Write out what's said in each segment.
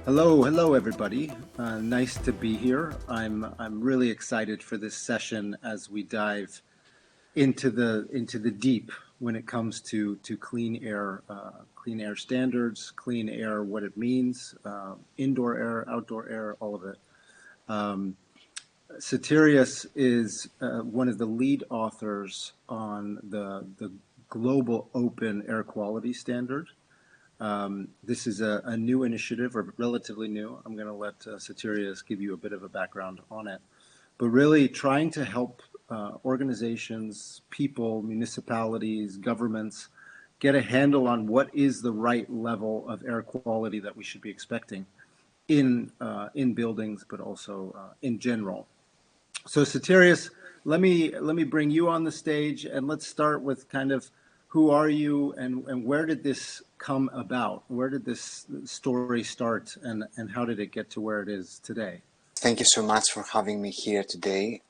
Hello, everybody. Nice to be here. I'm really excited for this session as we dive into the deep when it comes to clean air standards, clean air, what it means, indoor air, outdoor air, all of it. Um, Sotirios is one of the lead authors on the global open air quality standard. This is a new initiative, or relatively new. I'm going to let Sotirios give you a bit of a background on it. But really trying to help organizations, people, municipalities, governments get a handle on what is the right level of air quality that we should be expecting in buildings, but also in general. So Sotirios, let me bring you on the stage, and let's start with kind of who are you, and where did this come about? Where did this story start, and how did it get to where it is today? Thank you so much for having me here today.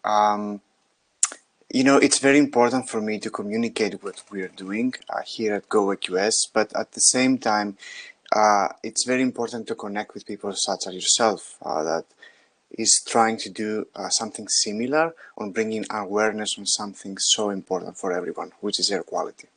It's very important for me to communicate what we are doing here at GO AQS, but at the same time, it's very important to connect with people such as yourself that is trying to do something similar on bringing awareness on something so important for everyone, which is air quality.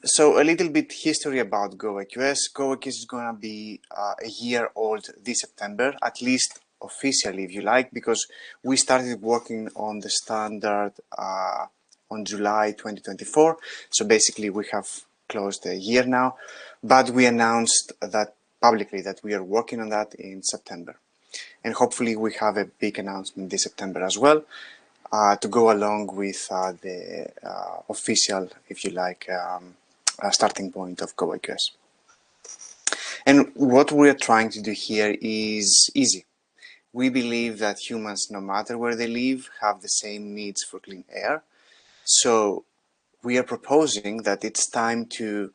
So a little bit history about GO AQS. GO AQS is going to be a year old this September, at least officially, if you like, because we started working on the standard on July 2024. So basically, we have closed a year now, but we announced that publicly that we are working on that in September. And hopefully we have a big announcement this September as well. To go along with the official, if you like, starting point of GO AQS. And what we are trying to do here is easy. We believe that humans, no matter where they live, have the same needs for clean air. So we are proposing that it's time to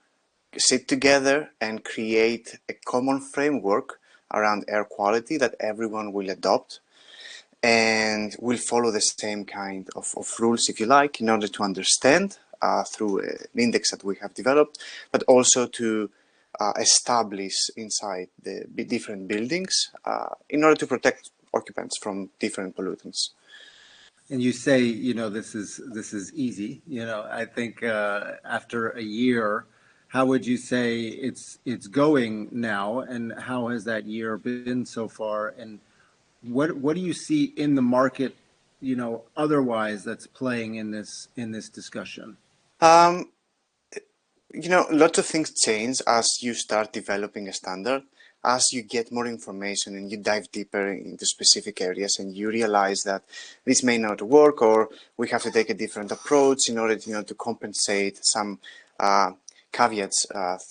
sit together and create a common framework around air quality that everyone will adopt, and we'll follow the same kind of rules, if you like, in order to understand through an index that we have developed, but also to establish inside the different buildings in order to protect occupants from different pollutants. And you say, this is easy. I think after a year, how would you say it's going now, and how has that year been so far? And what do you see in the market, otherwise that's playing in this discussion? Um, Lots of things change as you start developing a standard. As you get more information and you dive deeper into specific areas and you realize that this may not work, or we have to take a different approach in order to compensate some caveats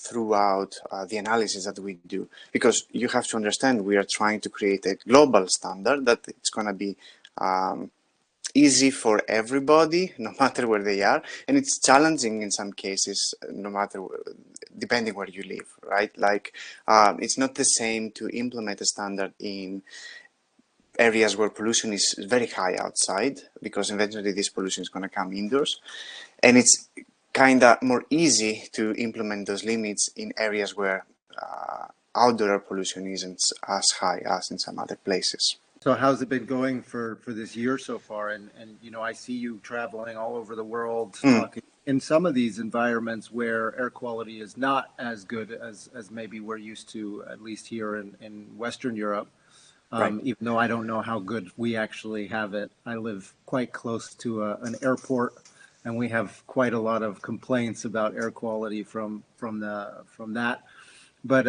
throughout the analysis that we do. Because you have to understand, we are trying to create a global standard that it's going to be easy for everybody, no matter where they are, and it's challenging in some cases, no matter depending where you live, right? Like it's not the same to implement a standard in areas where pollution is very high outside, because eventually this pollution is going to come indoors, and it's kind of more easy to implement those limits in areas where outdoor air pollution isn't as high as in some other places. So how's it been going for this year so far? And I see you traveling all over the world, Mm, talking in some of these environments where air quality is not as good as maybe we're used to, at least here in Western Europe. right. Even though I don't know how good we actually have it. I live quite close to an airport, and we have quite a lot of complaints about air quality from that. But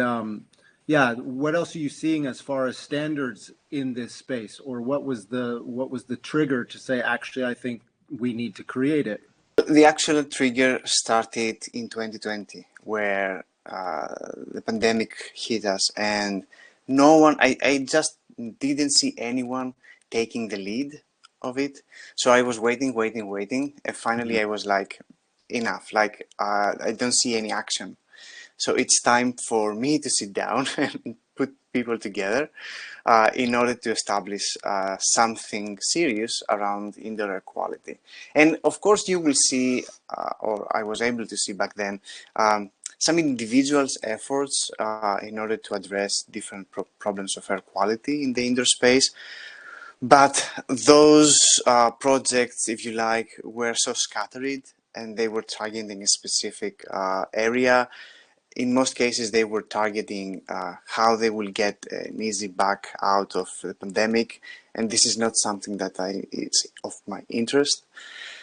yeah, what else are you seeing as far as standards in this space, or what was the trigger to say, actually, I think we need to create it? The actual trigger started in 2020, where the pandemic hit us, and I just didn't see anyone taking the lead of it. So I was waiting, and finally Mhm. I was like, enough, like I don't see any action. So it's time for me to sit down and put people together in order to establish something serious around indoor air quality. And of course, you will see, or I was able to see back then, some individuals' efforts in order to address different problems of air quality in the indoor space. But those projects, if you like, were so scattered and they were targeting a specific area. In most cases, they were targeting how they will get an easy back out of the pandemic. And this is not something that is of my interest.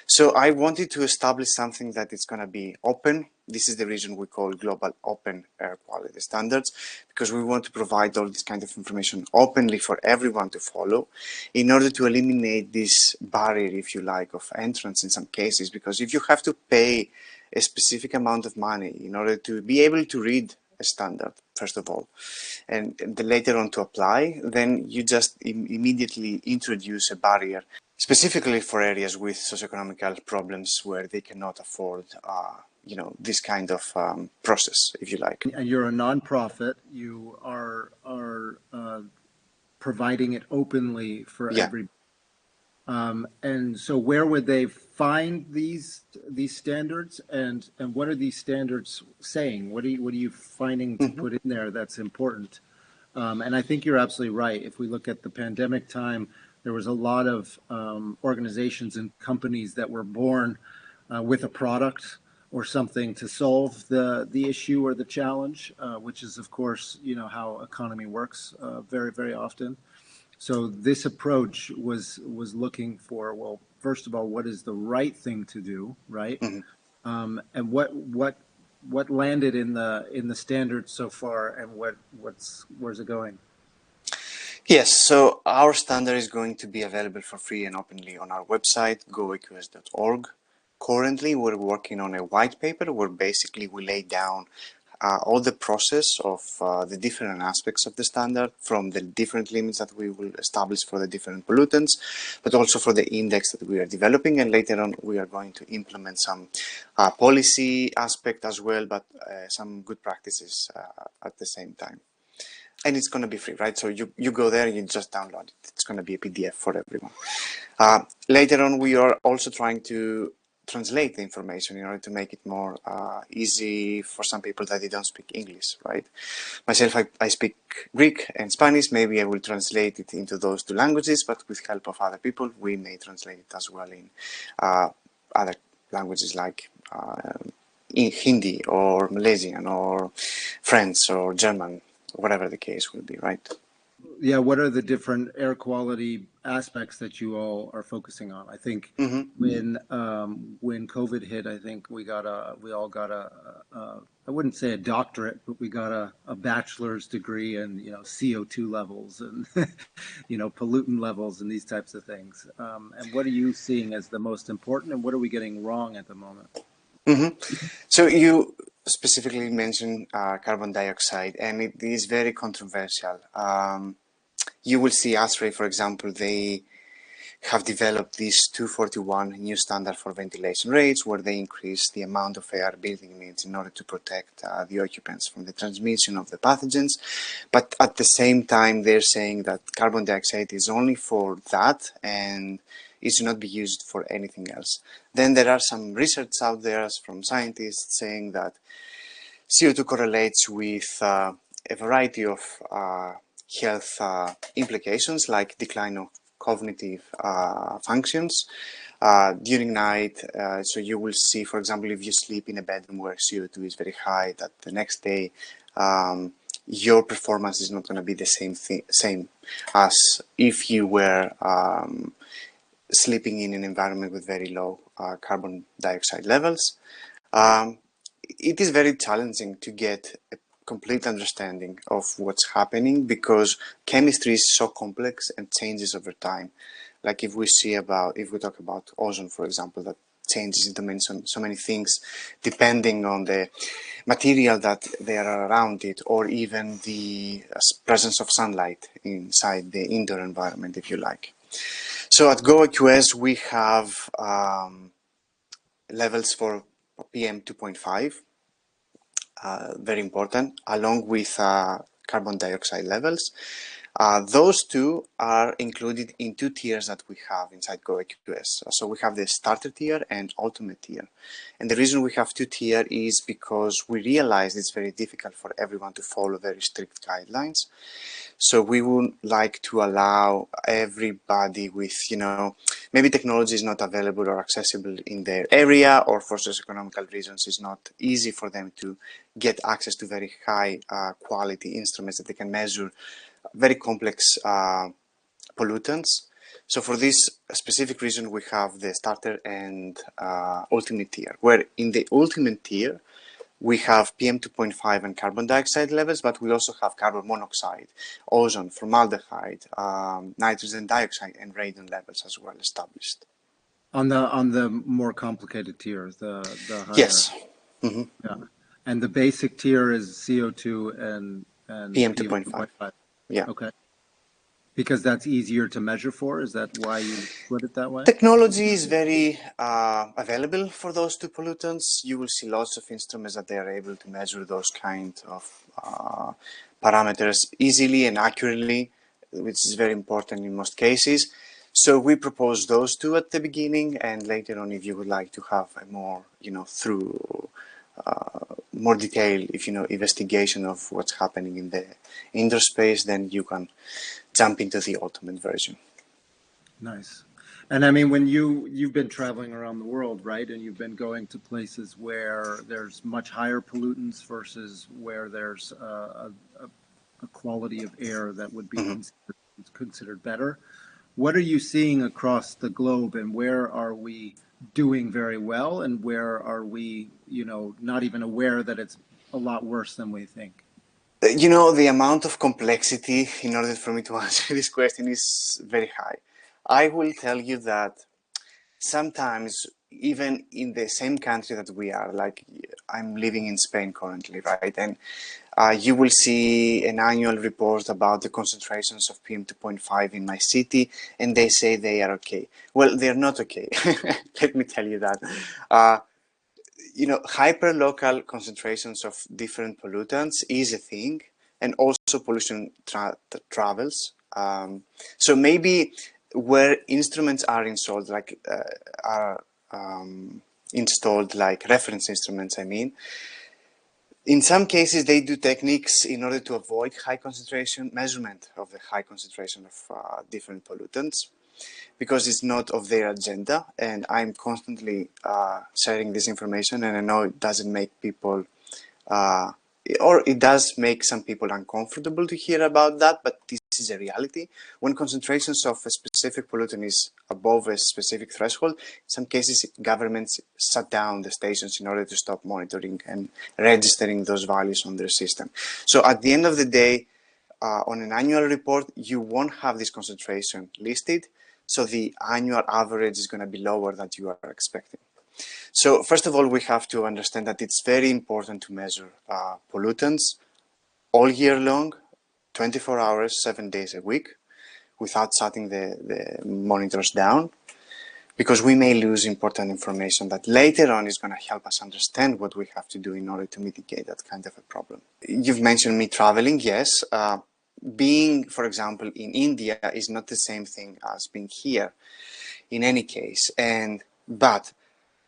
So I wanted to establish something that is going to be open. This is the reason we call global open air quality standards, because we want to provide all this kind of information openly for everyone to follow in order to eliminate this barrier, if you like, of entrance in some cases. Because if you have to pay a specific amount of money in order to be able to read a standard, first of all, and later on to apply, then you just immediately introduce a barrier, specifically for areas with socioeconomic problems where they cannot afford, this kind of process, if you like. And you're a nonprofit. You are providing it openly for Yeah. everybody. And so, where would they find these standards, and what are these standards saying? What are you finding to put in there that's important? And I think you're absolutely right. If we look at the pandemic time, there was a lot of organizations and companies that were born with a product or something to solve the issue or the challenge, which is, of course, how economy works very, very often. So this approach was looking for, well, first of all, what is the right thing to do, right? And what landed in the standards so far, and where's it going? Yes, so our standard is going to be available for free and openly on our website, goaqs.org. Currently, we're working on a white paper where basically we lay down all the process of the different aspects of the standard, from the different limits that we will establish for the different pollutants, but also for the index that we are developing. And later on, we are going to implement some policy aspect as well, but some good practices at the same time. And it's going to be free, right? So you go there and you just download it. It's going to be a PDF for everyone. Later on, we are also trying to translate the information in order to make it more easy for some people that they don't speak English, right? Myself, I speak Greek and Spanish. Maybe I will translate it into those two languages, but with help of other people, we may translate it as well in other languages like in Hindi or Malaysian or French or German, whatever the case will be, right? Yeah, what are the different air quality aspects that you all are focusing on? I think when COVID hit, I think we all got I wouldn't say a doctorate, but we got a bachelor's degree in CO2 levels and pollutant levels and these types of things. And what are you seeing as the most important, and what are we getting wrong at the moment? So you specifically mentioned carbon dioxide, and it is very controversial. You will see ASHRAE, for example, they have developed this 241 new standard for ventilation rates, where they increase the amount of air building needs in order to protect the occupants from the transmission of the pathogens. But at the same time, they're saying that carbon dioxide is only for that and it should not be used for anything else. Then there are some research out there from scientists saying that CO2 correlates with a variety of health implications, like decline of cognitive functions during night. So you will see, for example, if you sleep in a bedroom where CO2 is very high, that the next day your performance is not going to be the same as if you were sleeping in an environment with very low carbon dioxide levels. It is very challenging to get a complete understanding of what's happening, because chemistry is so complex and changes over time. Like if we talk about ozone, for example, that changes into so many things depending on the material that they are around it, or even the presence of sunlight inside the indoor environment, if you like. So at GO AQS, we have levels for PM 2.5, very important, along with carbon dioxide levels. Those two are included in two tiers that we have inside Go AQS. So we have the starter tier and ultimate tier. And the reason we have two tier is because we realize it's very difficult for everyone to follow very strict guidelines. So we would like to allow everybody with, maybe technology is not available or accessible in their area, or for socioeconomical reasons it's not easy for them to get access to very high quality instruments that they can measure very complex pollutants. So for this specific reason, we have the starter and ultimate tier, where in the ultimate tier, we have PM2.5 and carbon dioxide levels, but we also have carbon monoxide, ozone, formaldehyde, nitrogen dioxide, and radon levels as well established. On the more complicated tier, the higher. Yes. Mm-hmm. Yeah. And the basic tier is CO2 and PM2.5. Yeah. Okay. Because that's easier to measure for? Is that why you put it that way? Technology is very available for those two pollutants. You will see lots of instruments that they are able to measure those kind of parameters easily and accurately, which is very important in most cases. So we propose those two at the beginning, and later on, if you would like to have a more, through more detailed, investigation of what's happening in the indoor space, then you can jump into the ultimate version. Nice. And I mean, when you've been traveling around the world, right? And you've been going to places where there's much higher pollutants versus where there's a quality of air that would be considered better. What are you seeing across the globe, and where are we doing very well, and where are we, not even aware that it's a lot worse than we think? The amount of complexity in order for me to answer this question is very high. I will tell you that sometimes, even in the same country that we are, like I'm living in Spain currently, right? And you will see an annual report about the concentrations of PM2.5 in my city, and they say they are okay. Well, they're not okay. Let me tell you that. Hyperlocal concentrations of different pollutants is a thing, and also pollution travels. So maybe where instruments are installed, like reference instruments, I mean, in some cases they do techniques in order to avoid high concentration measurement of the high concentration of different pollutants, because it's not of their agenda, and I'm constantly sharing this information, and I know it doesn't make people or it does make some people uncomfortable to hear about that, but this is a reality. When concentrations of a specific pollutant is above a specific threshold, in some cases governments shut down the stations in order to stop monitoring and registering those values on their system. So at the end of the day, on an annual report, you won't have this concentration listed, so the annual average is going to be lower than you are expecting. So first of all, we have to understand that it's very important to measure pollutants all year long, 24 hours, 7 days a week, without shutting the monitors down, because we may lose important information that later on is going to help us understand what we have to do in order to mitigate that kind of a problem. You've mentioned me traveling, yes. Being, for example, in India is not the same thing as being here in any case. But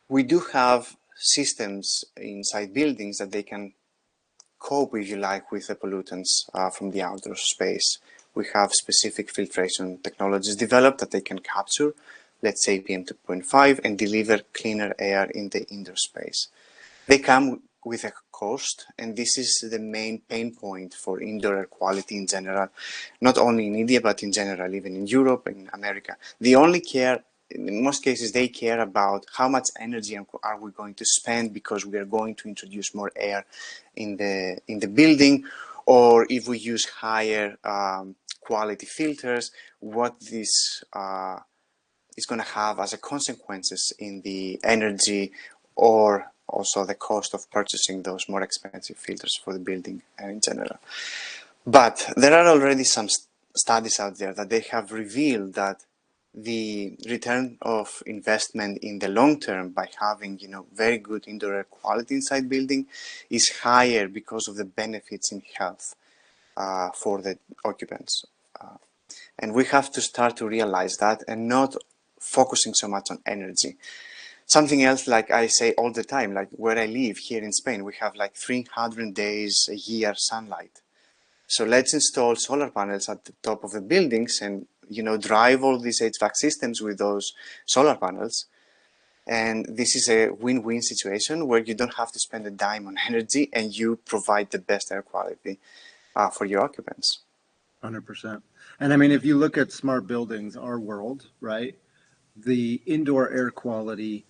we do have systems inside buildings that they can cope, if you like, with the pollutants from the outdoor space. We have specific filtration technologies developed that they can capture, let's say, PM2.5 and deliver cleaner air in the indoor space. They come with a cost, and this is the main pain point for indoor air quality in general, not only in India, but in general, even in Europe and in America. They only care, in most cases, they care about how much energy are we going to spend because we are going to introduce more air in the building, or if we use higher quality filters, what this is going to have as a consequences in the energy, or also the cost of purchasing those more expensive filters for the building and in general. But there are already some studies out there that they have revealed that the return of investment in the long term by having very good indoor air quality inside building is higher because of the benefits in health for the occupants. And we have to start to realize that and not focusing so much on energy. Something else, like I say all the time, like where I live here in Spain, we have like 300 days a year sunlight. So let's install solar panels at the top of the buildings and, drive all these HVAC systems with those solar panels. And this is a win-win situation where you don't have to spend a dime on energy and you provide the best air quality for your occupants. 100%. And I mean, if you look at smart buildings, our world, right? The indoor air quality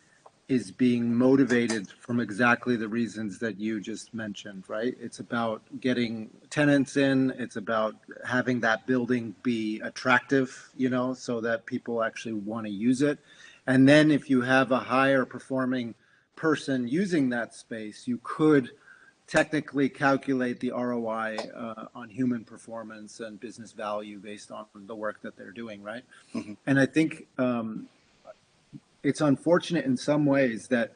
is being motivated from exactly the reasons that you just mentioned, right? It's about getting tenants in, it's about having that building be attractive, so that people actually want to use it. And then if you have a higher performing person using that space, you could technically calculate the ROI on human performance and business value based on the work that they're doing, right? Mm-hmm. And I think it's unfortunate in some ways that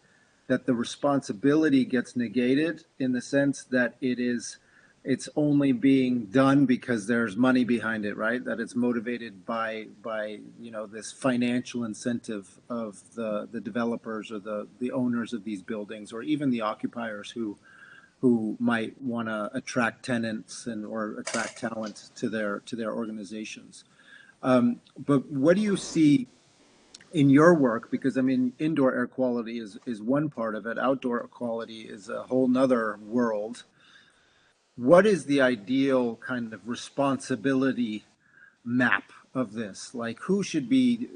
the responsibility gets negated in the sense that it's only being done because there's money behind it, right? That it's motivated by this financial incentive of the developers or the owners of these buildings, or even the occupiers who might want to attract tenants or attract talent to their organizations. But what do you see in your work? Because I mean, indoor air quality is one part of it. Outdoor air quality is a whole nother world. What is the ideal kind of responsibility map of this? Like, who should be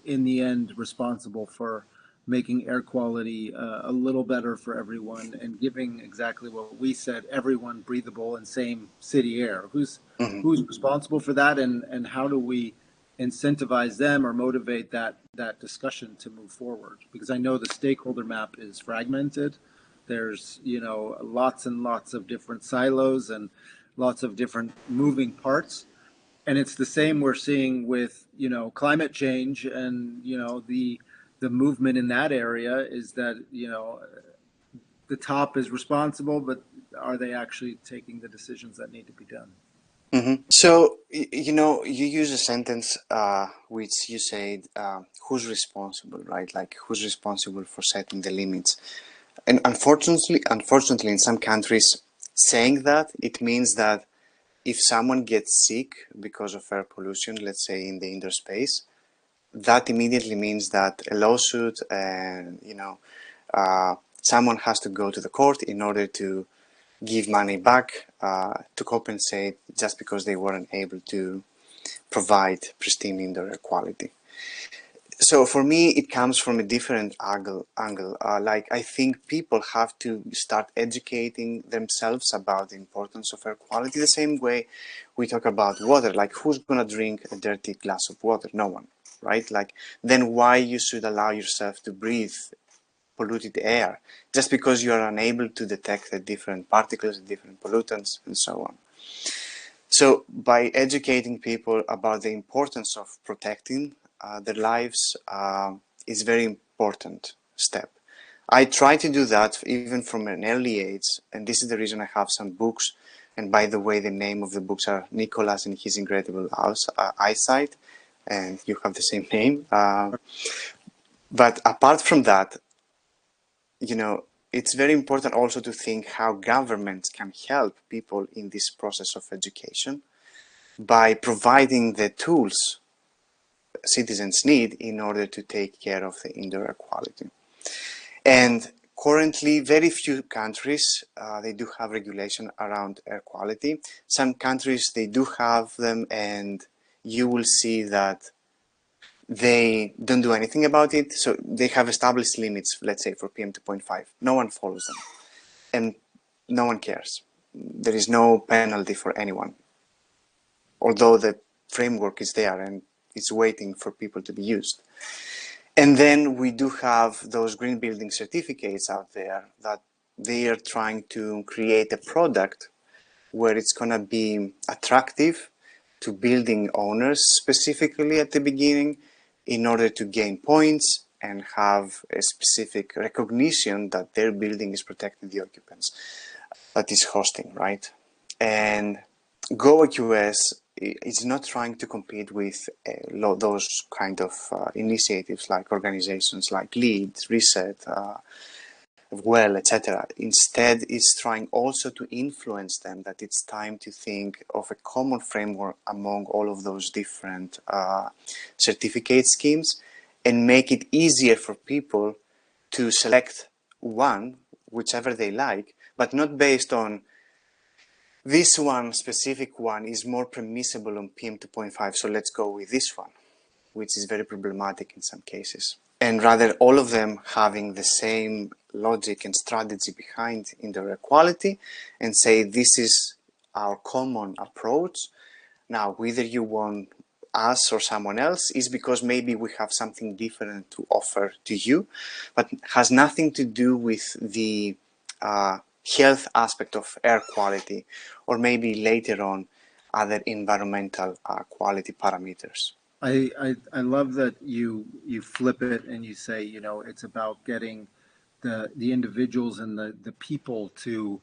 in the end responsible for making air quality a little better for everyone and giving exactly what we said, everyone breathable and same city air? Who's Mm-hmm. who's responsible for that, and how do we incentivize them or motivate that discussion to move forward? Because I know the stakeholder map is fragmented. There's lots and lots of different silos and lots of different moving parts, and it's the same we're seeing with climate change, and the movement in that area is that the top is responsible, but are they actually taking the decisions that need to be done? Mm-hmm. So, you use a sentence which you said, who's responsible, right? Like, who's responsible for setting the limits? And unfortunately, in some countries, saying that, it means that if someone gets sick because of air pollution, let's say in the indoor space, that immediately means that a lawsuit and, someone has to go to the court in order to give money back to compensate just because they weren't able to provide pristine indoor air quality. So for me, it comes from a different angle. Like, I think people have to start educating themselves about the importance of air quality. The same way we talk about water. Like, who's gonna drink a dirty glass of water? No one, right? Like, then why you should allow yourself to breathe polluted air just because you are unable to detect the different particles, the different pollutants, and so on. So by educating people about the importance of protecting their lives is very important step. I try to do that even from an early age, and this is the reason I have some books. And by the way, the name of the books are Nicholas and His Incredible Eyesight, and you have the same name. But apart from that, it's very important also to think how governments can help people in this process of education by providing the tools citizens need in order to take care of the indoor air quality. And currently, very few countries, they do have regulation around air quality. Some countries, they do have them, and you will see that they don't do anything about it. So they have established limits, let's say for PM 2.5. No one follows them, and no one cares. There is no penalty for anyone, although the framework is there and it's waiting for people to be used. And then we do have those green building certificates out there that they are trying to create a product where it's going to be attractive to building owners specifically at the beginning in order to gain points and have a specific recognition that their building is protecting the occupants that is hosting, right? And GO AQS it's not trying to compete with those kind of initiatives like organizations like LEAD, Reset, Well, etc. Instead, it's trying also to influence them that it's time to think of a common framework among all of those different certificate schemes and make it easier for people to select one, whichever they like, but not based on this one specific one is more permissible on PM 2.5, so let's go with this one, which is very problematic in some cases. And rather, all of them having the same logic and strategy behind indoor air quality and say this is our common approach. Now, whether you want us or someone else is because maybe we have something different to offer to you, but has nothing to do with the health aspect of air quality, or maybe later on other environmental quality parameters. I love that you flip it and you say, you know, it's about getting the individuals and the people to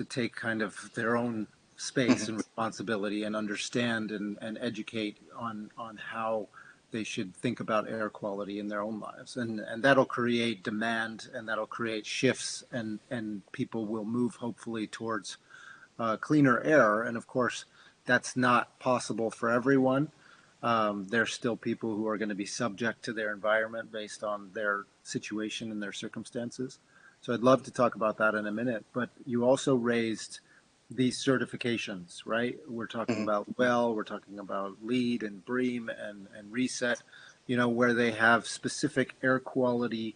take kind of their own space and responsibility and understand and educate on how they should think about air quality in their own lives, and that'll create demand, and that'll create shifts, and people will move hopefully towards cleaner air. And of course, that's not possible for everyone. There's still people who are going to be subject to their environment based on their situation and their circumstances. So I'd love to talk about that in a minute. But you also raised these certifications, right? We're talking about WELL, we're talking about LEED and BREEAM and RESET, you know, where they have specific air quality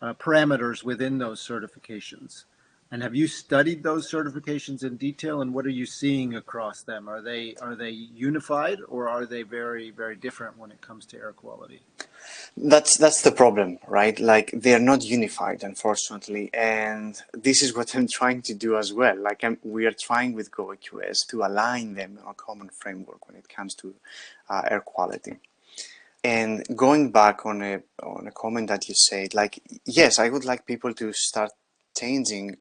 parameters within those certifications. And have you studied those certifications in detail, and what are you seeing across them? Are they unified, or are they very, very different when it comes to air quality? That's the problem, right? Like they're not unified, unfortunately, and this is what I'm trying to do as well. Like we are trying with GO AQS to align them on a common framework when it comes to air quality. And going back on a comment that you said, like yes, I would like people to start changing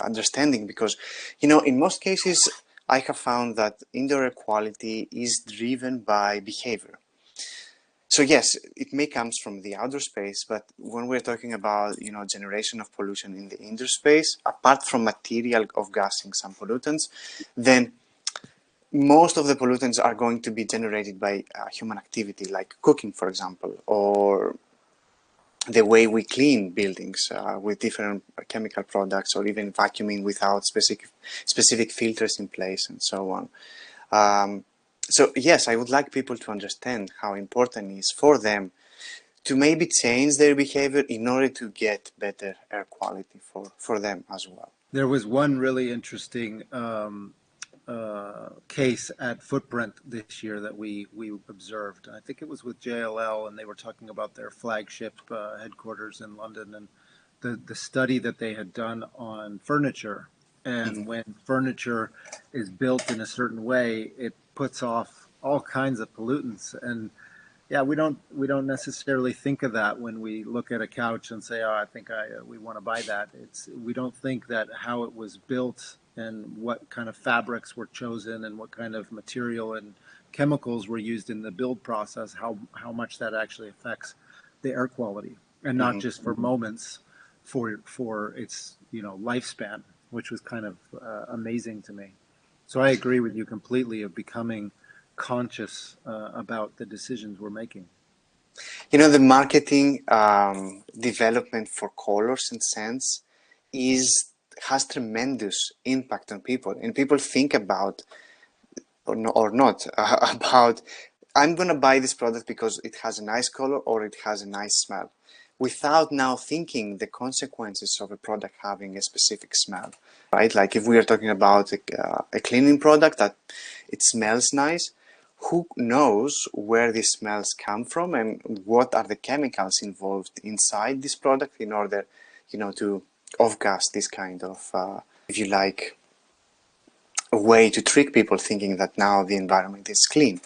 understanding, because you know in most cases I have found that indoor air quality is driven by behavior. So yes, it may comes from the outer space, but when we're talking about, you know, generation of pollution in the indoor space, apart from material of gassing some pollutants, then most of the pollutants are going to be generated by human activity, like cooking, for example, or the way we clean buildings with different chemical products, or even vacuuming without specific filters in place, and so on. So yes, I would like people to understand how important it is for them to maybe change their behavior in order to get better air quality for them as well. There was one really interesting case at Footprint this year that we observed. I think it was with JLL, and they were talking about their flagship headquarters in London, and the study that they had done on furniture. And when furniture is built in a certain way, it puts off all kinds of pollutants. And yeah, we don't necessarily think of that when we look at a couch and say, "Oh, I think we want to buy that." We don't think that how it was built and what kind of fabrics were chosen and what kind of material and chemicals were used in the build process, how much that actually affects the air quality, and not just for moments, for its, you know, lifespan, which was kind of amazing to me. So I agree with you completely of becoming conscious about the decisions we're making. You know, the marketing development for colors and scents has tremendous impact on people, and people think about or not about I'm gonna buy this product because it has a nice color or it has a nice smell, without now thinking the consequences of a product having a specific smell, right? Like if we are talking about a cleaning product that it smells nice, who knows where these smells come from and what are the chemicals involved inside this product in order, you know, to off-gas this kind of, if you like, a way to trick people thinking that now the environment is clean.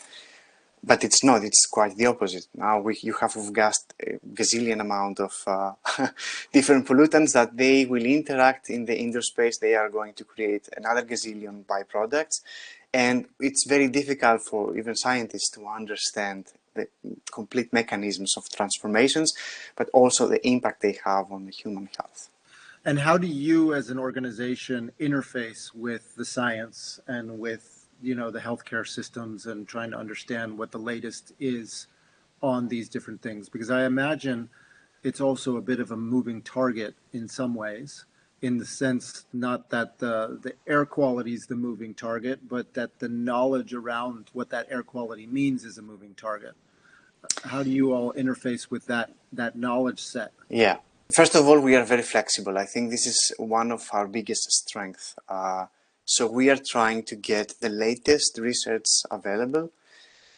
But it's not, it's quite the opposite. Now you have off-gassed a gazillion amount of different pollutants that they will interact in the indoor space. They are going to create another gazillion byproducts. And it's very difficult for even scientists to understand the complete mechanisms of transformations, but also the impact they have on the human health. And how do you, as an organization, interface with the science and with, you know, the healthcare systems and trying to understand what the latest is on these different things? Because I imagine it's also a bit of a moving target in some ways, in the sense not that the air quality is the moving target, but that the knowledge around what that air quality means is a moving target. How do you all interface with that knowledge set? Yeah. First of all, we are very flexible. I think this is one of our biggest strengths. So we are trying to get the latest research available.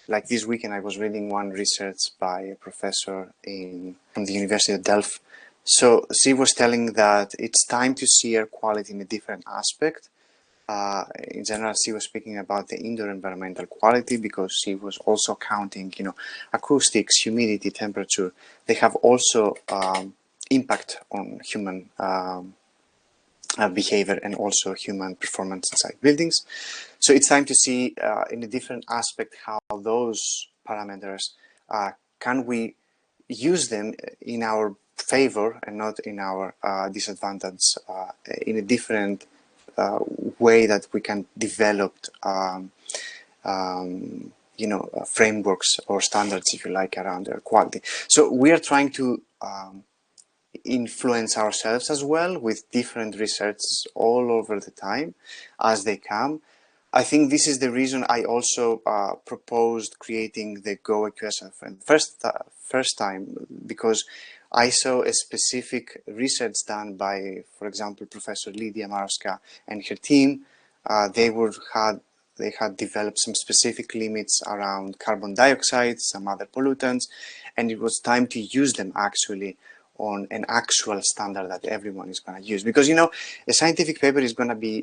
Like this weekend, I was reading one research by a professor from the University of Delft. So she was telling that it's time to see air quality in a different aspect. In general, she was speaking about the indoor environmental quality because she was also counting, acoustics, humidity, temperature. They have also impact on human behavior and also human performance inside buildings. So it's time to see in a different aspect how those parameters can we use them in our favor and not in our disadvantage in a different way that we can develop frameworks or standards, if you like, around air quality. So we are trying to influence ourselves as well with different research all over the time as they come. I think this is the reason I also proposed creating the GO AQS first time, because I saw a specific research done by, for example, Professor Lydia Marowska and her team. They had developed some specific limits around carbon dioxide, some other pollutants, and it was time to use them actually on an actual standard that everyone is going to use. Because, a scientific paper is going to be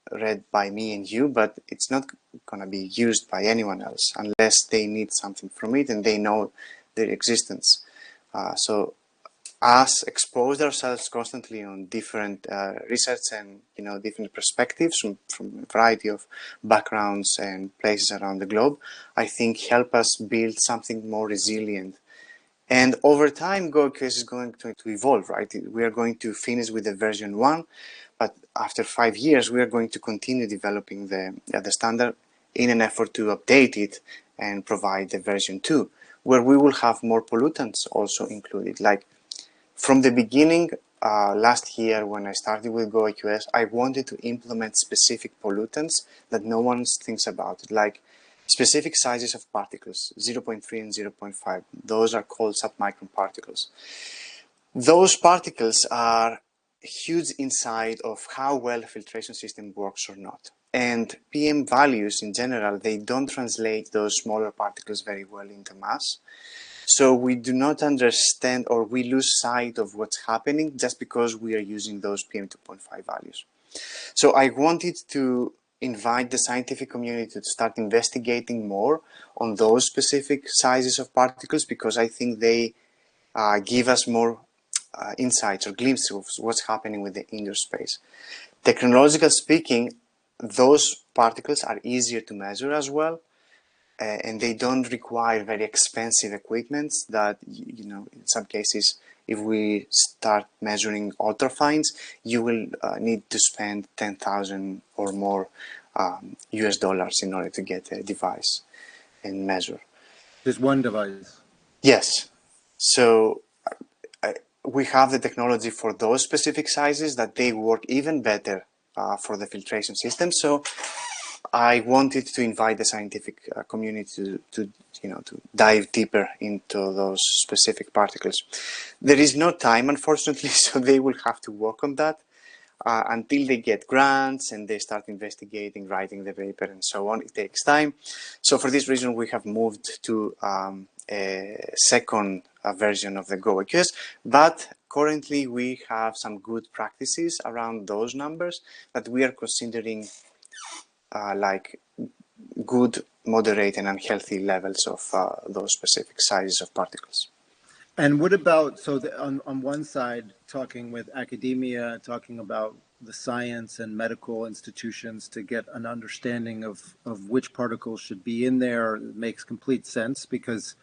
read by me and you, but it's not going to be used by anyone else unless they need something from it and they know their existence. So us expose ourselves constantly on different research and different perspectives from a variety of backgrounds and places around the globe, I think help us build something more resilient. And over time, Go AQS is going to evolve, right? We are going to finish with the version 1, but after 5 years, we are going to continue developing the standard in an effort to update it and provide the version 2, where we will have more pollutants also included. Like from the beginning, last year when I started with Go AQS, I wanted to implement specific pollutants that no one thinks about, like specific sizes of particles, 0.3 and 0.5. Those are called submicron particles. Those particles are huge insight of how well a filtration system works or not. And PM values in general, they don't translate those smaller particles very well into mass. So we do not understand, or we lose sight of what's happening just because we are using those PM2.5 values. So I wanted to invite the scientific community to start investigating more on those specific sizes of particles, because I think they give us more insights or glimpses of what's happening with the indoor space. Technological speaking, those particles are easier to measure as well, and they don't require very expensive equipment that, in some cases, if we start measuring ultrafines, you will need to spend 10,000 or more US dollars in order to get a device and measure. There's one device. Yes. So we have the technology for those specific sizes that they work even better for the filtration system. So I wanted to invite the scientific community to dive deeper into those specific particles. There is no time, unfortunately, so they will have to work on that until they get grants and they start investigating, writing the paper, and so on. It takes time. So for this reason, we have moved to a second version of the Go AQS, but currently we have some good practices around those numbers that we are considering like good, moderate, and unhealthy levels of those specific sizes of particles. And what about, so on one side, talking with academia, talking about the science and medical institutions to get an understanding of which particles should be in there. It makes complete sense because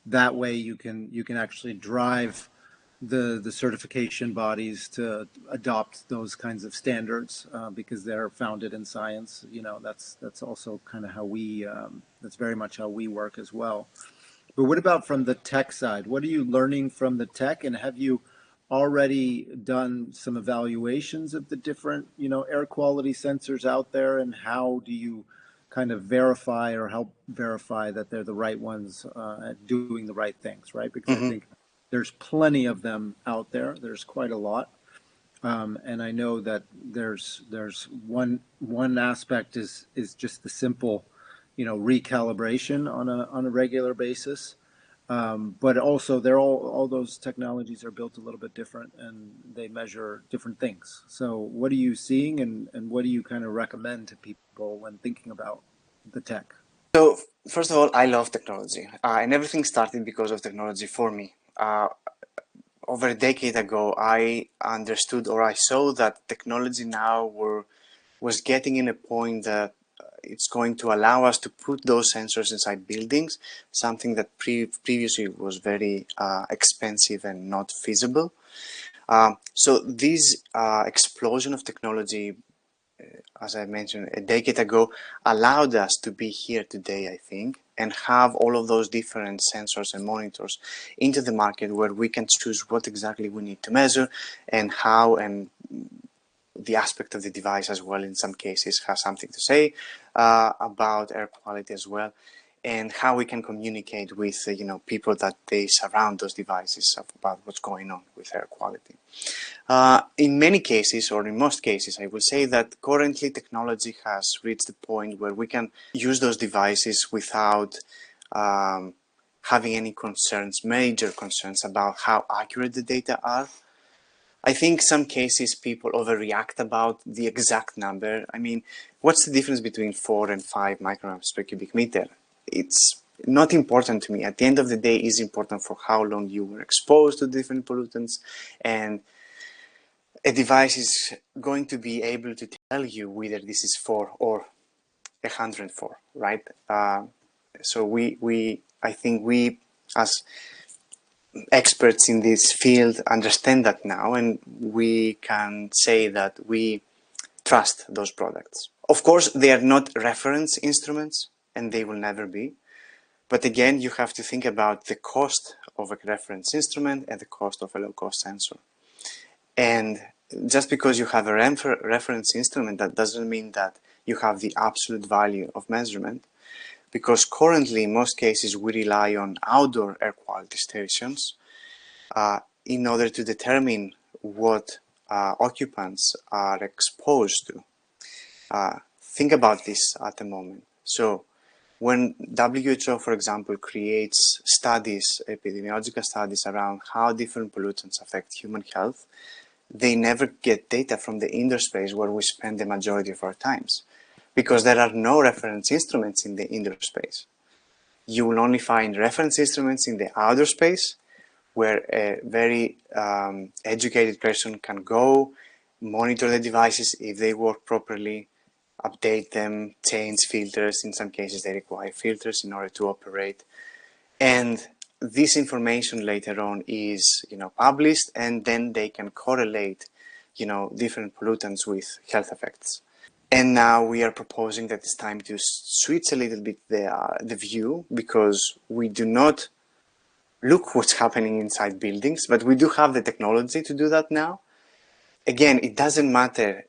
that way you can actually drive the certification bodies to adopt those kinds of standards because they're founded in science. You know, that's also kind of how we that's very much how we work as well. But what about from the tech side? What are you learning from the tech, and have you already done some evaluations of the different, you know, air quality sensors out there, and how do you kind of verify or help verify that they're the right ones at doing the right things, right? Because I Hmm. think there's plenty of them out there. There's quite a lot. And I know that there's one aspect is just the simple, you know, recalibration on a regular basis. But also, they're all those technologies are built a little bit different, and they measure different things. So, what are you seeing, and what do you kind of recommend to people when thinking about the tech? So, first of all, I love technology, and everything started because of technology for me. Over a decade ago, I understood or I saw that technology now was getting in a point that it's going to allow us to put those sensors inside buildings, something that previously was very expensive and not feasible. So this explosion of technology, as I mentioned a decade ago, allowed us to be here today, I think, and have all of those different sensors and monitors into the market where we can choose what exactly we need to measure and how, and the aspect of the device as well in some cases has something to say about air quality as well, and how we can communicate with you know, people that they surround those devices about what's going on with air quality. In many cases, or in most cases, I will say that currently technology has reached the point where we can use those devices without having any concerns, major concerns about how accurate the data are. I think some cases people overreact about the exact number. I mean, what's the difference between 4 and 5 micrograms per cubic meter? It's not important to me. At the end of the day, it's important for how long you were exposed to different pollutants, and a device is going to be able to tell you whether this is 4 or 104, right? So I think we, as experts in this field, understand that now, and we can say that we trust those products. Of course, they are not reference instruments, and they will never be. But again, you have to think about the cost of a reference instrument and the cost of a low-cost sensor. And just because you have a reference instrument, that doesn't mean that you have the absolute value of measurement, because currently, in most cases, we rely on outdoor air quality stations in order to determine what occupants are exposed to. Think about this at the moment. So, when WHO, for example, creates studies, epidemiological studies around how different pollutants affect human health, they never get data from the indoor space where we spend the majority of our times, because there are no reference instruments in the indoor space. You will only find reference instruments in the outdoor space, where a very educated person can go, monitor the devices if they work properly, update them, change filters. In some cases, they require filters in order to operate. And this information later on is, you know, published, and then they can correlate, you know, different pollutants with health effects. And now we are proposing that it's time to switch a little bit the view, because we do not look what's happening inside buildings, but we do have the technology to do that now. Again, it doesn't matter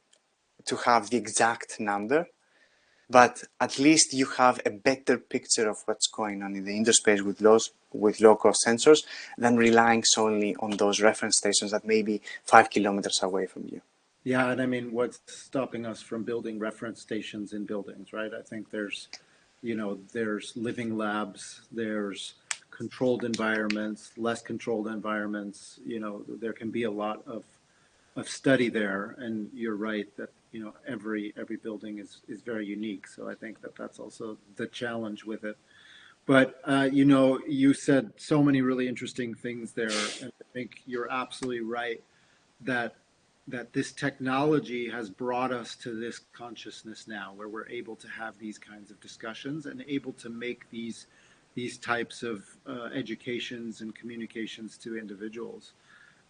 to have the exact number, but at least you have a better picture of what's going on in the indoor space with low-cost sensors than relying solely on those reference stations that may be 5 kilometers away from you. Yeah, and I mean, what's stopping us from building reference stations in buildings, right? I think there's, you know, there's living labs, there's controlled environments, less controlled environments. You know, there can be a lot of study there, and you're right that, you know, every building is very unique. So I think that that's also the challenge with it. But you know, you said so many really interesting things there, and I think you're absolutely right that that this technology has brought us to this consciousness now where we're able to have these kinds of discussions and able to make these types of educations and communications to individuals.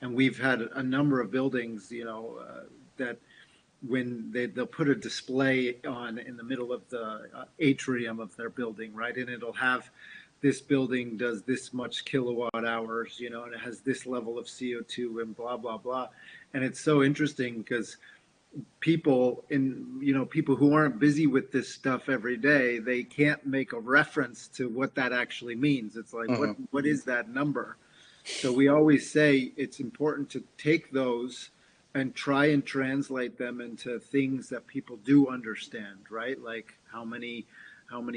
And we've had a number of buildings, that when they'll put a display on in the middle of the atrium of their building, right? And it'll have this building does this much kilowatt hours, and it has this level of CO2 and blah, blah, blah. And it's so interesting because people who aren't busy with this stuff every day, they can't make a reference to what that actually means. It's like, Mm-hmm. what is that number? So we always say it's important to take those and try and translate them into things that people do understand, right? Like how many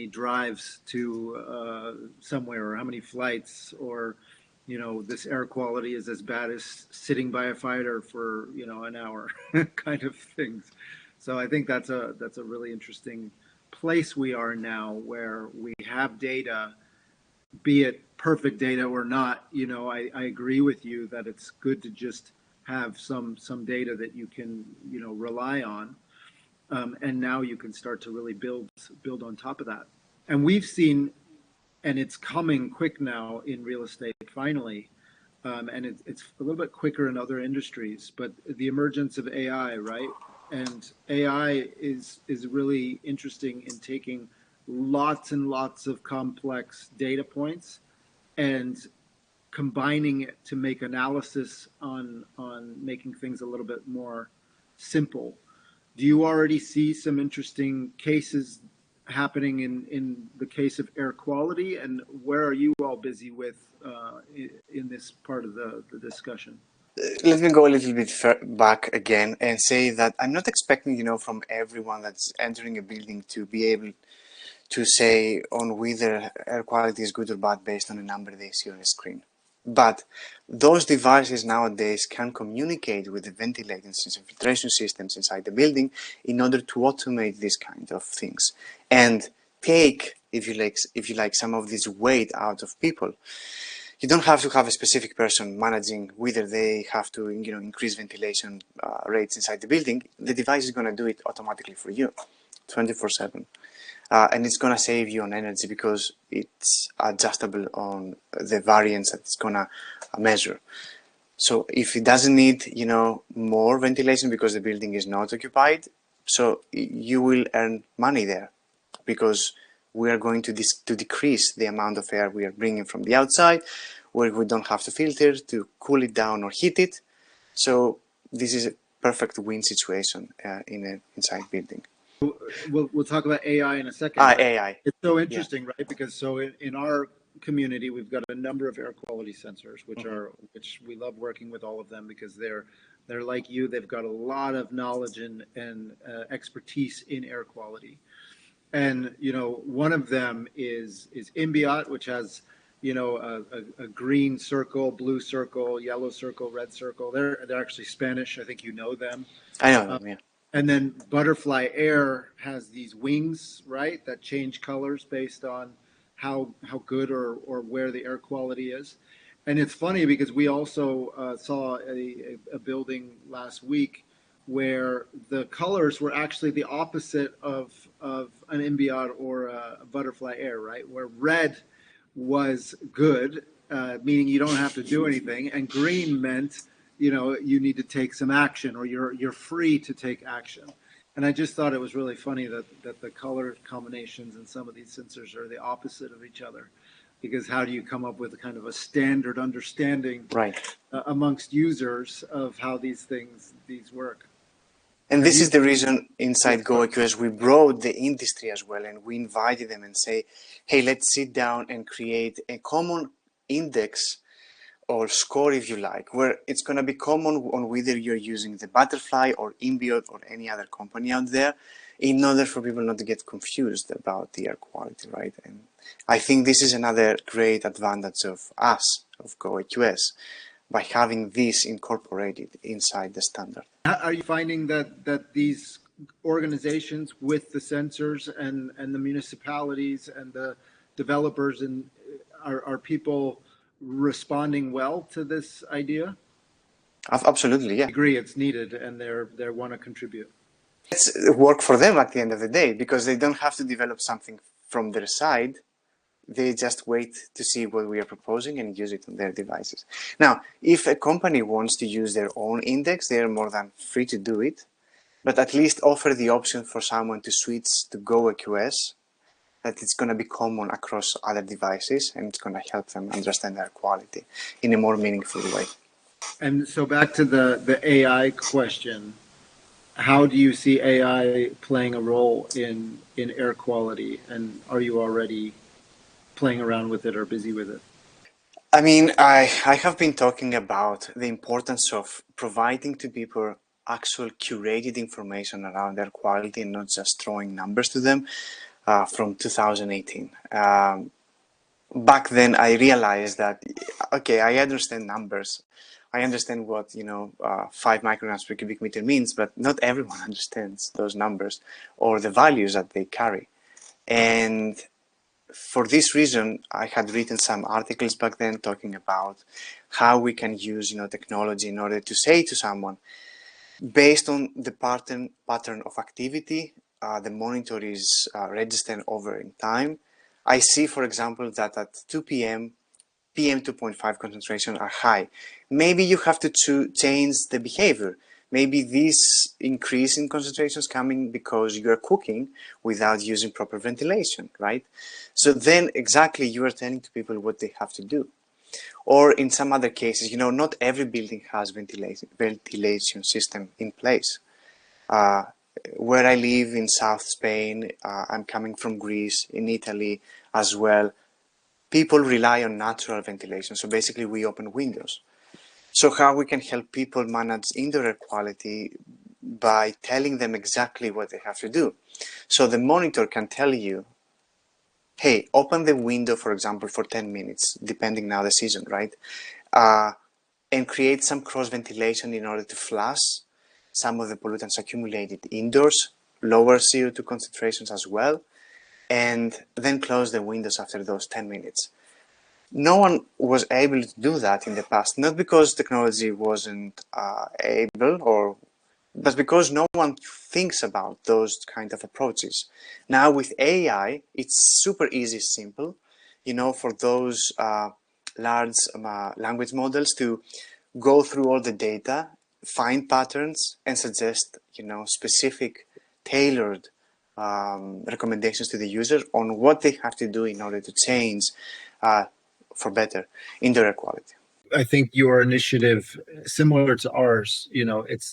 drives to somewhere, or how many flights, or this air quality is as bad as sitting by a fighter for an hour, kind of things. So I think that's a really interesting place we are now, where we have data, be it perfect data or not. I agree with you that it's good to just have some data that you can rely on, and now you can start to really build on top of that. And we've seen, and it's coming quick now in real estate finally, and it's a little bit quicker in other industries, but the emergence of AI, right? And AI is really interesting in taking lots and lots of complex data points and combining it to make analysis on making things a little bit more simple. Do you already see some interesting cases happening in the case of air quality, and where are you all busy with in this part of the discussion? Let me go a little bit back again and say that I'm not expecting, from everyone that's entering a building to be able to say on whether air quality is good or bad based on a number they see on a screen. But those devices nowadays can communicate with the ventilation and filtration systems inside the building in order to automate these kind of things and take, if you like, some of this weight out of people. You don't have to have a specific person managing whether they have to, increase ventilation rates inside the building. The device is going to do it automatically for you, 24/7. And it's going to save you on energy because it's adjustable on the variance that it's going to measure. So if it doesn't need, more ventilation because the building is not occupied, so you will earn money there because we are going to decrease the amount of air we are bringing from the outside, where we don't have to filter to cool it down or heat it. So this is a perfect win situation in an inside building. We'll talk about AI in a second, but AI. it's so Yeah. interesting, right? Because so in our community, we've got a number of air quality sensors, which we love working with all of them because they're like you. They've got a lot of knowledge and expertise in air quality. And one of them is Imbiot, which has a green circle, blue circle, yellow circle, red circle. They're actually Spanish. I think you know them. I know Uh, them, yeah. and then Butterfly Air has these wings, right, that change colors based on how good or where the air quality is. And it's funny because we also saw a building last week where the colors were actually the opposite of an Imbiot or a Butterfly Air, right? Where red was good, meaning you don't have to do anything, and green meant you need to take some action, or you're free to take action. And I just thought it was really funny that the color combinations in some of these sensors are the opposite of each other, because how do you come up with a kind of a standard understanding Right. amongst users of how these work? And Have this you? is the reason Yeah. inside Go AQS we brought the industry as well, and we invited them and say, hey, let's sit down and create a common index or score, if you like, where it's going to be common on whether you're using the Butterfly or Imbiot or any other company out there, in order for people not to get confused about the air quality, right? And I think this is another great advantage of us, of Go AQS, by having this incorporated inside the standard. Are you finding that these organizations with the sensors and the municipalities and the developers are people responding well to this idea? Absolutely, yeah. Agree, it's needed, and they want to contribute. It's work for them at the end of the day because they don't have to develop something from their side. They just wait to see what we are proposing and use it on their devices. Now, if a company wants to use their own index, they are more than free to do it, but at least offer the option for someone to switch to Go AQS, that it's going to be common across other devices and it's going to help them understand air quality in a more meaningful way. And so back to the AI question, how do you see AI playing a role in air quality, and are you already playing around with it or busy with it? I mean, I have been talking about the importance of providing to people actual curated information around air quality and not just throwing numbers to them from 2018. Back then, I realized that, okay, I understand numbers. I understand what, 5 micrograms per cubic meter means, but not everyone understands those numbers or the values that they carry. And for this reason, I had written some articles back then talking about how we can use, technology in order to say to someone, based on the pattern of activity, the monitor is registered over in time. I see, for example, that at 2 p.m., PM 2.5 concentration are high. Maybe you have to change the behavior. Maybe this increase in concentration is coming because you're cooking without using proper ventilation, right? So then exactly you are telling to people what they have to do. Or in some other cases, not every building has ventilation system in place. Uh, where I live in South Spain, I'm coming from Greece, in Italy as well, people rely on natural ventilation. So basically we open windows. So how we can help people manage indoor air quality by telling them exactly what they have to do. So the monitor can tell you, hey, open the window, for example, for 10 minutes, depending now the season, right? Uh, and create some cross ventilation in order to flush some of the pollutants accumulated indoors, lower CO2 concentrations as well, and then close the windows after those 10 minutes. No one was able to do that in the past, not because technology wasn't able, but because no one thinks about those kind of approaches. Now with AI, it's super easy, simple, for those large language models to go through all the data, find patterns, and suggest, specific, tailored recommendations to the user on what they have to do in order to change uh, for better indoor air quality. I think your initiative, similar to ours,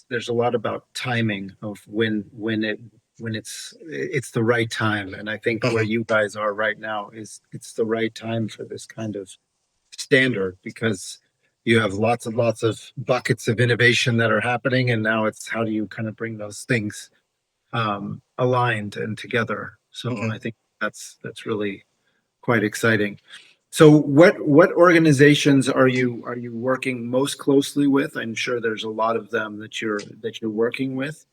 there's a lot about timing of when it's the right time, and I think where Mm-hmm. you guys are right now is it's the right time for this kind of standard because you have lots of buckets of innovation that are happening, and now it's how do you kind of bring those things aligned and together. So Mm-hmm. I think that's really quite exciting. So what organizations are you working most closely with? I'm sure there's a lot of them that you're working with.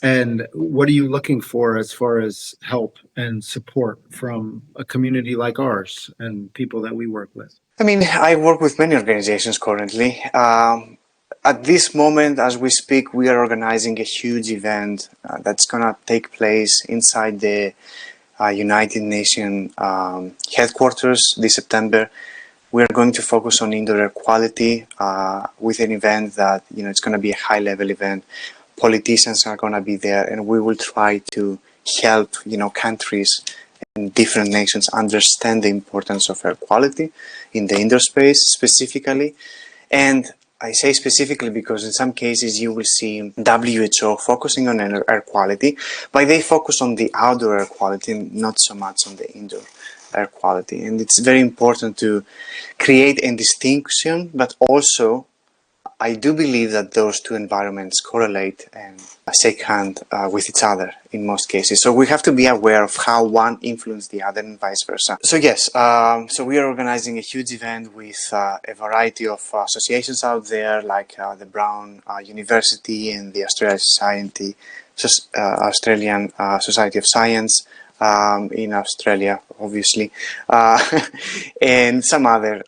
And what are you looking for as far as help and support from a community like ours and people that we work with? I mean, I work with many organizations currently. At this moment, as we speak, we are organizing a huge event that's going to take place inside the United Nations headquarters this September. We are going to focus on indoor air quality with an event that, it's going to be a high-level event. Politicians are going to be there, and we will try to help, countries and different nations understand the importance of air quality in the indoor space specifically. And I say specifically because in some cases you will see WHO focusing on air quality, but they focus on the outdoor air quality, not so much on the indoor air quality. And it's very important to create a distinction, but also I do believe that those two environments correlate and shake hand with each other in most cases. So we have to be aware of how one influences the other and vice versa. So yes, so we are organizing a huge event with a variety of associations out there, like the Brown University and the Australian Society of Science, in Australia, obviously, uh, and some other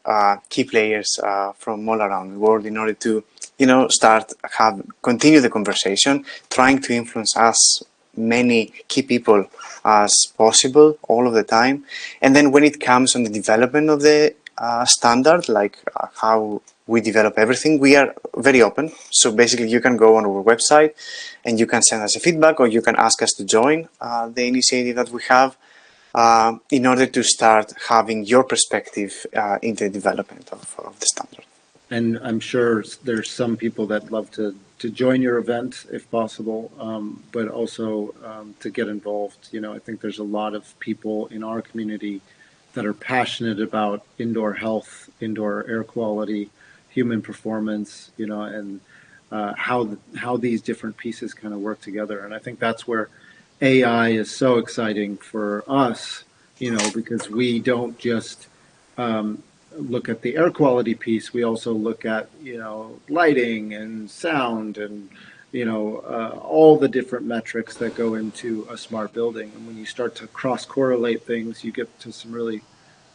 key players from all around the world in order to, continue the conversation, trying to influence as many key people as possible all of the time. And then when it comes on the development of the standard, like how we develop everything, we are very open. So basically, you can go on our website and you can send us a feedback, or you can ask us to join the initiative that we have in order to start having your perspective in the development of the standard. And I'm sure there's some people that love to join your event if possible, but also to get involved. I think there's a lot of people in our community that are passionate about indoor health, indoor air quality, human performance, and how these different pieces kind of work together. And I think that's where AI is so exciting for us, because we don't just look at the air quality piece. We also look at lighting and sound and all the different metrics that go into a smart building. And when you start to cross correlate things, you get to some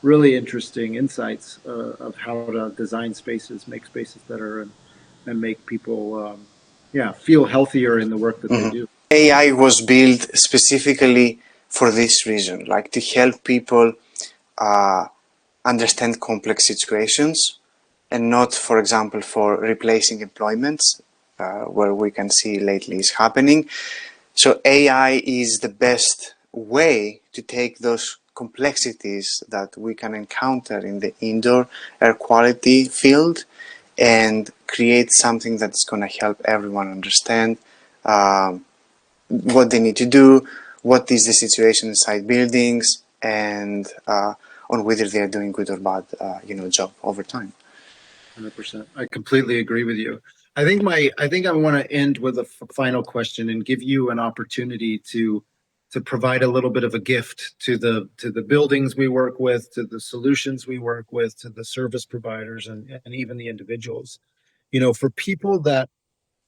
really interesting insights of how to design spaces, make spaces better, and make people feel healthier in the work that they do. AI was built specifically for this reason, like to help people uh, understand complex situations, and not, for example, for replacing employments, where we can see lately is happening. So AI is the best way to take those complexities that we can encounter in the indoor air quality field and create something that's going to help everyone understand what they need to do, what is the situation inside buildings, and on whether they are doing good or bad, job over time. 100%. I completely agree with you. I think I want to end with a final question and give you an opportunity to provide a little bit of a gift to the buildings we work with, to the solutions we work with, to the service providers, and even the individuals. For people that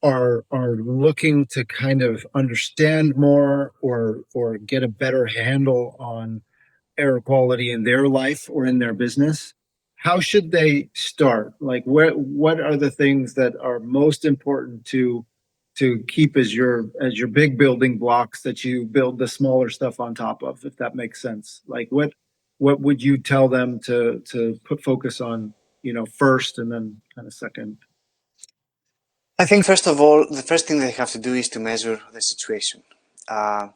are looking to kind of understand more or get a better handle on air quality in their life or in their business, how should they start? Like, what are the things that are most important to keep as your big building blocks that you build the smaller stuff on top of, if that makes sense? Like, what would you tell them to put focus on, first and then kind of second? I think, first of all, the first thing they have to do is to measure the situation. Uh,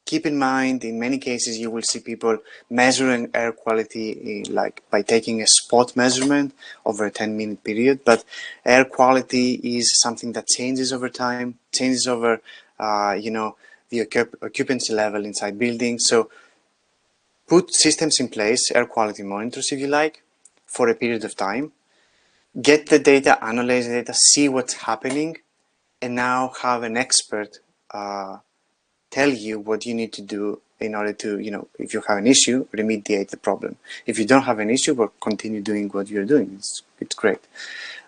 Keep in mind, in many cases, you will see people measuring air quality like by taking a spot measurement over a 10-minute period. But air quality is something that changes over time, changes over, the occupancy level inside buildings. So put systems in place, air quality monitors, if you like, for a period of time. Get the data, analyze the data, see what's happening, and now have an expert uh, tell you what you need to do in order to, if you have an issue, remediate the problem. If you don't have an issue, well, continue doing what you're doing. It's great.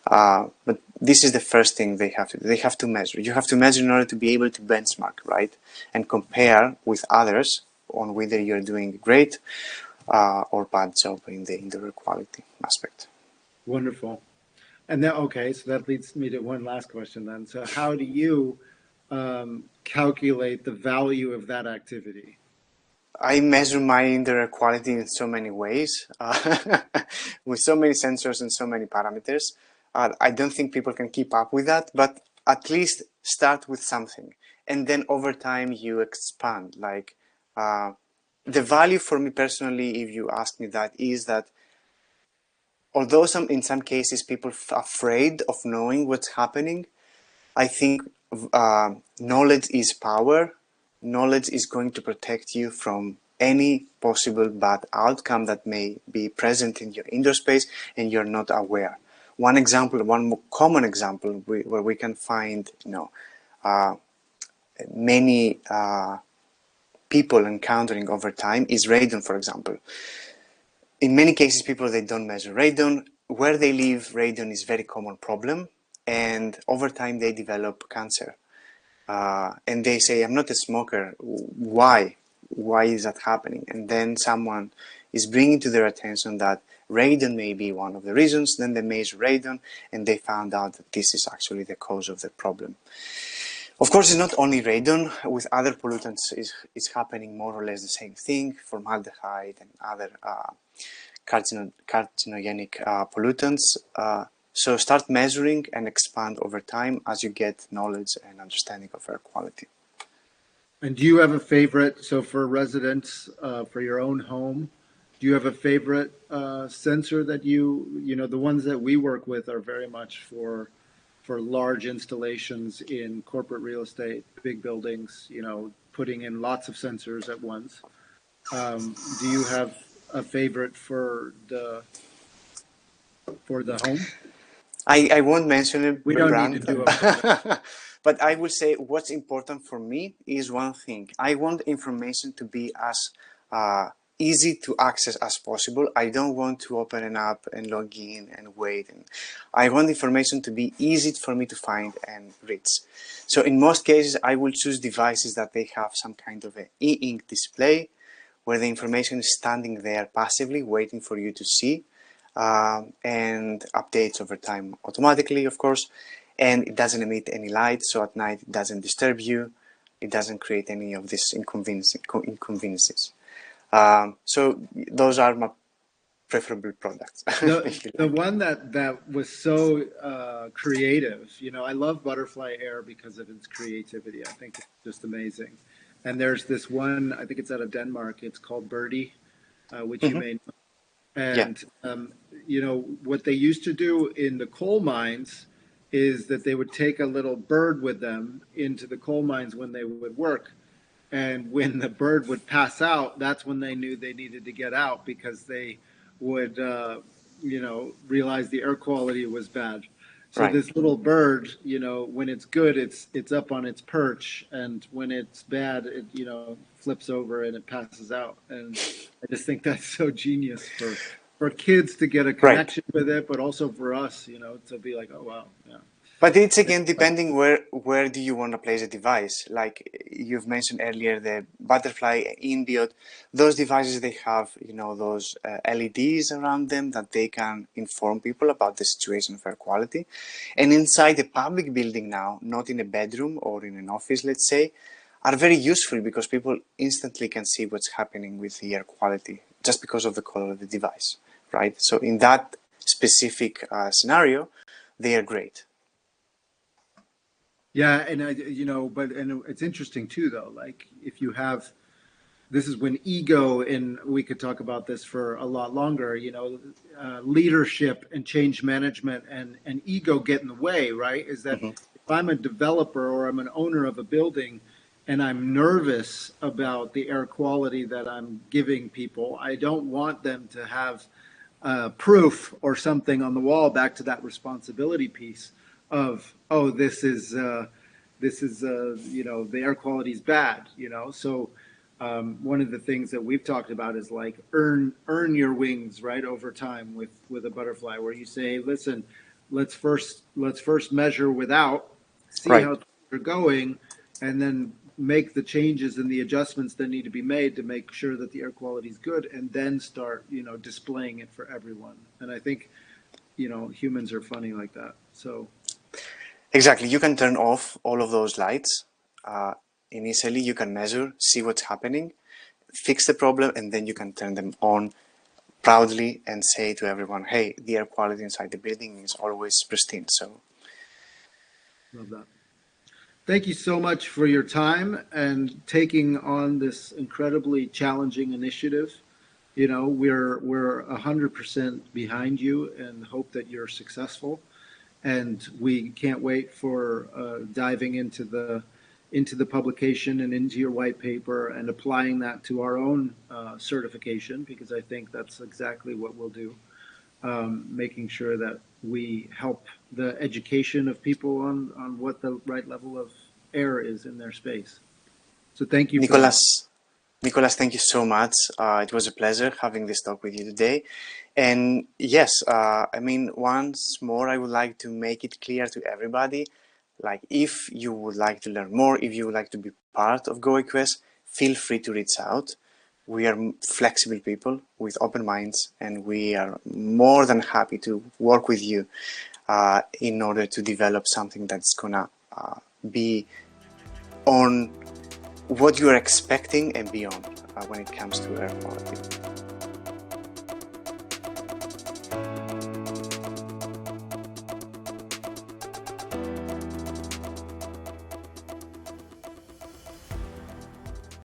But this is the first thing they have to do. They have to measure. You have to measure in order to be able to benchmark, right? And compare with others on whether you're doing great or bad job in the indoor quality aspect. Wonderful. And then, okay, so that leads me to one last question then. So, how do you calculate the value of that activity? I measure my indoor quality in so many ways, with so many sensors and so many parameters. I don't think people can keep up with that, but at least start with something. And then over time, you expand. Like the value for me personally, if you ask me that, is that although in some cases people afraid of knowing what's happening, I think knowledge is power. Knowledge is going to protect you from any possible bad outcome that may be present in your indoor space and you're not aware. One common example where we can find, uh, many people encountering over time is radon, for example. In many cases, people, they don't measure radon. Where they live, radon is very common problem, and over time they develop cancer. And they say, I'm not a smoker. Why? why is that happening? And then someone is bringing to their attention that radon may be one of the reasons. Then they measure radon and they found out that this is actually the cause of the problem. Of course, it's not only radon. With other pollutants, it's happening more or less the same thing, formaldehyde and other carcinogenic pollutants. So start measuring and expand over time as you get knowledge and understanding of air quality. And do you have a favorite? So for residents, for your own home, do you have a favorite sensor that the ones that we work with are very much for large installations in corporate real estate, big buildings, putting in lots of sensors at once. Do you have a favorite for the home? I won't mention a We don't need to brand, do them. but I will say what's important for me is one thing. I want information to be as easy to access as possible. I don't want to open an app and log in and wait. And I want information to be easy for me to find and reach. So in most cases, I will choose devices that they have some kind of an e-ink display where the information is standing there passively waiting for you to see. And updates over time automatically, of course, and it doesn't emit any light, so at night it doesn't disturb you, it doesn't create any of these inconveniences. So those are my preferable products. The one that was so creative, I love Butterfly Air because of its creativity. I think it's just amazing. And there's this one, I think it's out of Denmark. It's called Birdie, which you may know. Yeah, And what they used to do in the coal mines is that they would take a little bird with them into the coal mines when they would work. And when the bird would pass out, that's when they knew they needed to get out because they would, realize the air quality was bad. So right. this little bird, when it's good, it's up on its perch, and when it's bad, it flips over and it passes out. And I just think that's so genius for kids to get a Right. connection with it, but also for us, to be like, oh wow, yeah. But it's again depending where do you want to place a device. Like you've mentioned earlier, the Butterfly InBiot, those devices they have those LEDs around them that they can inform people about the situation of air quality. And inside a public building now, not in a bedroom or in an office, let's say, are very useful because people instantly can see what's happening with the air quality just because of the color of the device, right? So in that specific scenario, they are great. Yeah, and it's interesting too, though. Like if you have, this is when ego, and we could talk about this for a lot longer. Leadership and change management and ego get in the way, right? Is that Mhm. if I'm a developer or I'm an owner of a building, and I'm nervous about the air quality that I'm giving people, I don't want them to have proof or something on the wall, back to that responsibility piece of, oh, the air quality is bad. So one of the things that we've talked about is like earn your wings, right, over time with a butterfly, where you say, listen, let's first measure without, see Right. how things are going, and then make the changes and the adjustments that need to be made to make sure that the air quality is good, and then start displaying it for everyone. And I think humans are funny like that. So Exactly. You can turn off all of those lights. Uh, Initially, you can measure, see what's happening, fix the problem, and then you can turn them on proudly and say to everyone, hey, the air quality inside the building is always pristine. So, love that. Thank you so much for your time and taking on this incredibly challenging initiative. We're 100% behind you and hope that you're successful. And we can't wait for diving into the publication and into your white paper and applying that to our own certification, because I think that's exactly what we'll do. Making sure that we help the education of people on what the right level of air is in their space. So thank you for that. Nicolas, thank you so much. It was a pleasure having this talk with you today. And yes, I mean, once more, I would like to make it clear to everybody, like if you would like to learn more, if you would like to be part of Go AQS, feel free to reach out. We are flexible people with open minds, and we are more than happy to work with you in order to develop something that's gonna be on what you are expecting and beyond when it comes to air quality.